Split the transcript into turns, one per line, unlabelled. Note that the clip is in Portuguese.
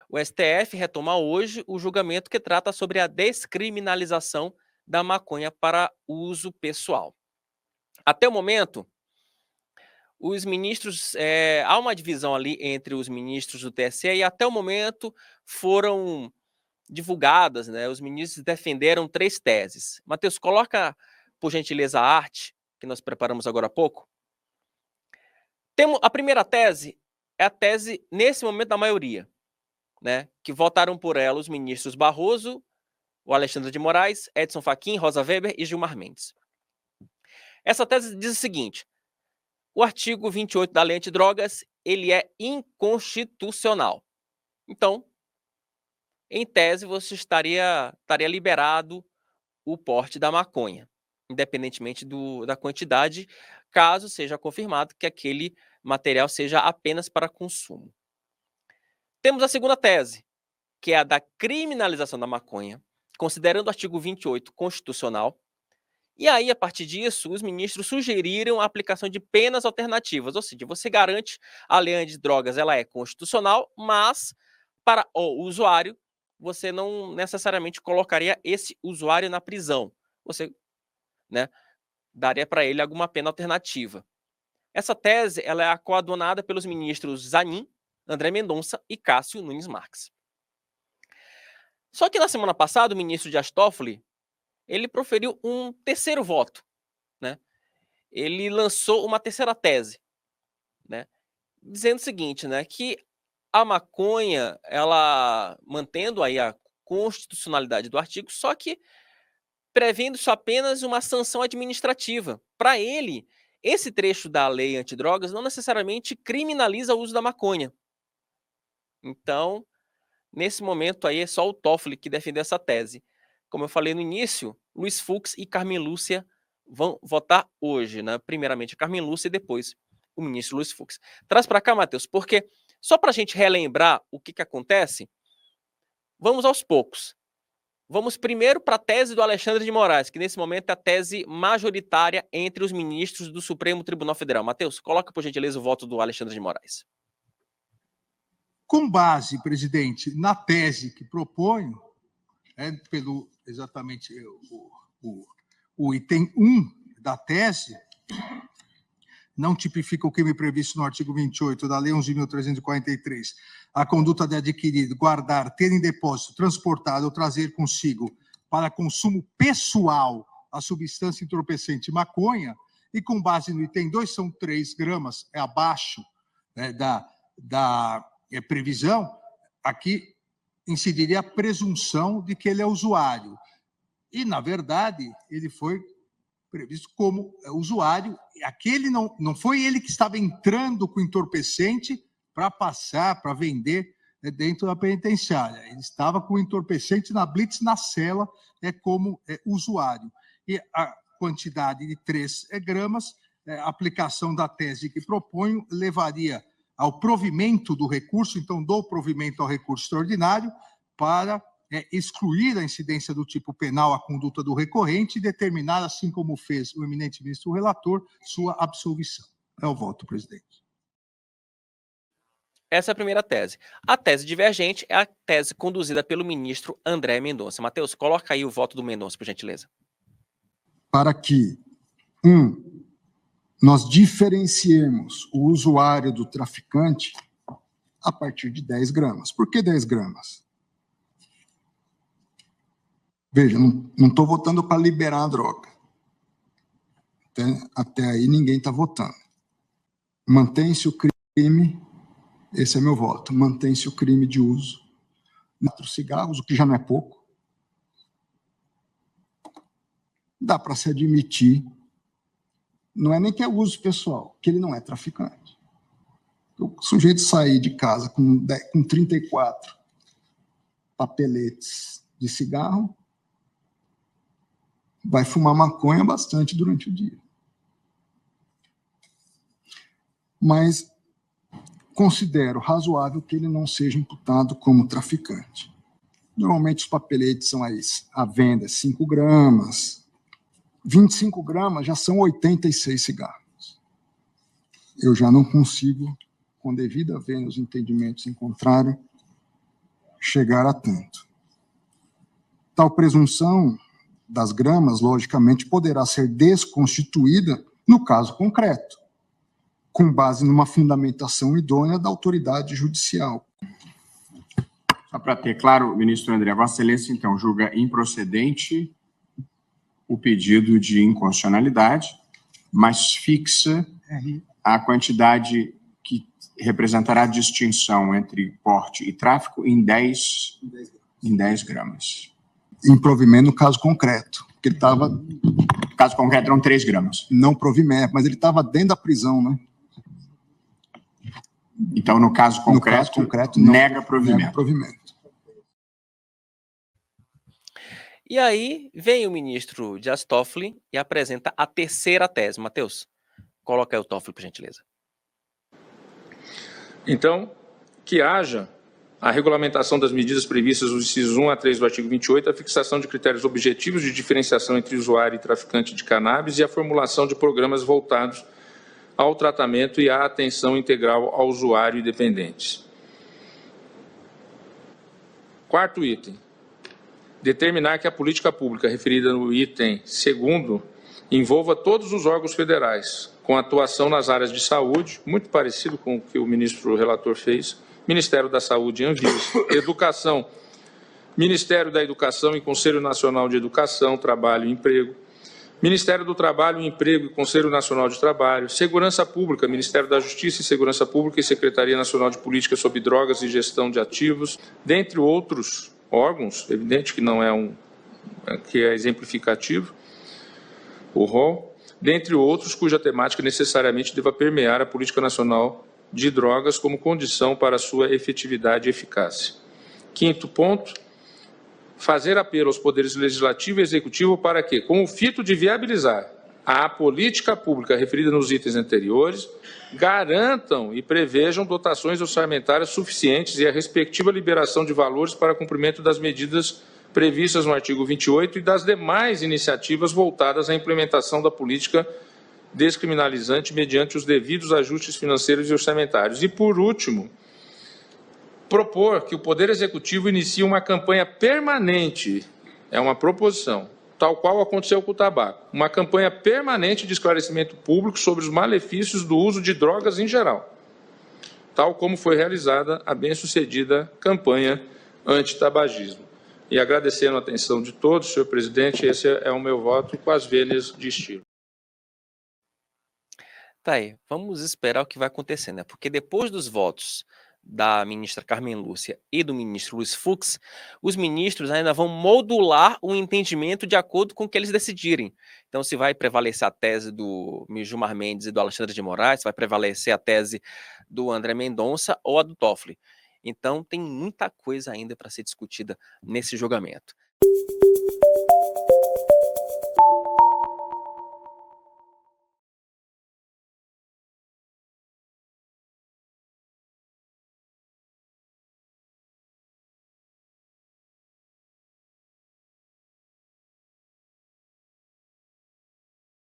O STF retoma hoje o julgamento que trata sobre a descriminalização da maconha para uso pessoal. Até o momento, os ministros, há uma divisão ali entre os ministros do TSE e até o momento foram divulgadas, né, os ministros defenderam 3 teses. Matheus, coloca, por gentileza, a arte que nós preparamos agora há pouco. A primeira tese é a tese, nesse momento, da maioria, né, que votaram por ela os ministros Barroso, o Alexandre de Moraes, Edson Fachin, Rosa Weber e Gilmar Mendes. Essa tese diz o seguinte: o artigo 28 da Lei Antidrogas, ele é inconstitucional. Então, em tese, você estaria liberado o porte da maconha, independentemente da quantidade, caso seja confirmado que aquele material seja apenas para consumo. Temos a segunda tese, que é a da criminalização da maconha, considerando o artigo 28 constitucional. E aí, a partir disso, os ministros sugeriram a aplicação de penas alternativas, ou seja, você garante a lei antidrogas, ela é constitucional, mas para o usuário, você não necessariamente colocaria esse usuário na prisão. Você, né, daria para ele alguma pena alternativa. Essa tese ela é coadunada pelos ministros Zanin, André Mendonça e Cássio Nunes Marques. Só que na semana passada, o ministro Dias Toffoli, ele proferiu um terceiro voto, né? Ele lançou uma terceira tese, né? Dizendo o seguinte, né? Que a maconha, ela mantendo aí a constitucionalidade do artigo, só que prevendo-se apenas uma sanção administrativa. Para ele, esse trecho da lei antidrogas não necessariamente criminaliza o uso da maconha. Então, nesse momento aí, é só o Toffoli que defendeu essa tese. Como eu falei no início, Luiz Fux e Carmen Lúcia vão votar hoje, né? Primeiramente a Carmen Lúcia e depois o ministro Luiz Fux. Traz para cá, Matheus, porque só para a gente relembrar o que acontece, vamos aos poucos. Vamos primeiro para a tese do Alexandre de Moraes, que nesse momento é a tese majoritária entre os ministros do Supremo Tribunal Federal. Matheus, coloca, por gentileza, o voto do Alexandre de Moraes.
Com base, presidente, na tese que proponho, pelo exatamente o item 1 da tese, não tipifica o crime previsto no artigo 28 da Lei 11.343, a conduta de adquirir, guardar, ter em depósito, transportar ou trazer consigo para consumo pessoal a substância entorpecente maconha, e com base no item 2, são 3 gramas, abaixo, né, da previsão, aqui incidiria a presunção de que ele é usuário. E, na verdade, ele foi previsto como usuário. Aquele não foi ele que estava entrando com entorpecente para passar, para vender dentro da penitenciária. Ele estava com entorpecente na blitz, na cela, como usuário. E a quantidade de 3 gramas, a aplicação da tese que proponho, levaria ao provimento do recurso, então dou provimento ao recurso extraordinário para excluir a incidência do tipo penal à conduta do recorrente e determinar, assim como fez o eminente ministro relator, sua absolvição. É o voto, presidente.
Essa é a primeira tese. A tese divergente é a tese conduzida pelo ministro André Mendonça. Matheus, coloca aí o voto do Mendonça, por gentileza.
Para que, nós diferenciemos o usuário do traficante a partir de 10 gramas. Por que 10 gramas? Veja, não estou votando para liberar a droga. Até aí ninguém está votando. Mantém-se o crime, esse é meu voto, mantém-se o crime de uso. 4 cigarros, o que já não é pouco. Dá para se admitir. Não é nem que é uso pessoal, que ele não é traficante. O sujeito sair de casa com 34 papeletes de cigarro, vai fumar maconha bastante durante o dia. Mas considero razoável que ele não seja imputado como traficante. Normalmente os papeletes são aí à venda 5 gramas, 25 gramas já são 86 cigarros. Eu já não consigo, com devida vênia, os entendimentos encontrarem chegar a tanto. Tal presunção das gramas, logicamente, poderá ser desconstituída no caso concreto, com base numa fundamentação idônea da autoridade judicial.
Só para ter claro, ministro André, Vossa Excelência, então, julga improcedente o pedido de inconstitucionalidade, mas fixa a quantidade que representará a distinção entre porte e tráfico em 10 gramas.
Improvimento no caso concreto, porque ele estava...
No caso concreto eram 3 gramas.
Não provimento, mas ele estava dentro da prisão, né?
Então, no caso concreto
não,
nega provimento.
Nega provimento.
E aí vem o ministro Dias Toffoli e apresenta a terceira tese. Matheus, coloca aí o Toffoli, por gentileza.
Então, que haja a regulamentação das medidas previstas nos incisos 1 a 3 do artigo 28, a fixação de critérios objetivos de diferenciação entre usuário e traficante de cannabis e a formulação de programas voltados ao tratamento e à atenção integral ao usuário e dependentes. Quarto item. Determinar que a política pública referida no item 2º envolva todos os órgãos federais, com atuação nas áreas de saúde, muito parecido com o que o ministro relator fez, Ministério da Saúde e Anvisa, Educação, Ministério da Educação e Conselho Nacional de Educação, Trabalho e Emprego, Ministério do Trabalho, Emprego e Conselho Nacional de Trabalho, Segurança Pública, Ministério da Justiça e Segurança Pública e Secretaria Nacional de Política sobre Drogas e Gestão de Ativos, dentre outros órgãos, evidente que não é que é exemplificativo, o rol, dentre outros cuja temática necessariamente deva permear a política nacional de drogas como condição para sua efetividade e eficácia. Quinto ponto, fazer apelo aos poderes legislativo e executivo para que, com o fito de viabilizar a política pública referida nos itens anteriores, garantam e prevejam dotações orçamentárias suficientes e a respectiva liberação de valores para cumprimento das medidas previstas no artigo 28 e das demais iniciativas voltadas à implementação da política descriminalizante mediante os devidos ajustes financeiros e orçamentários. E, por último, propor que o Poder Executivo inicie uma campanha permanente, é uma proposição, tal qual aconteceu com o tabaco, uma campanha permanente de esclarecimento público sobre os malefícios do uso de drogas em geral, tal como foi realizada a bem-sucedida campanha antitabagismo. E agradecendo a atenção de todos, senhor presidente, esse é o meu voto com as velhas de estilo.
Tá aí, vamos esperar o que vai acontecer, né? Porque depois dos votos da ministra Carmen Lúcia e do ministro Luiz Fux, os ministros ainda vão modular o entendimento de acordo com o que eles decidirem. Então, se vai prevalecer a tese do Gilmar Mendes e do Alexandre de Moraes, se vai prevalecer a tese do André Mendonça ou a do Toffoli. Então, tem muita coisa ainda para ser discutida nesse julgamento.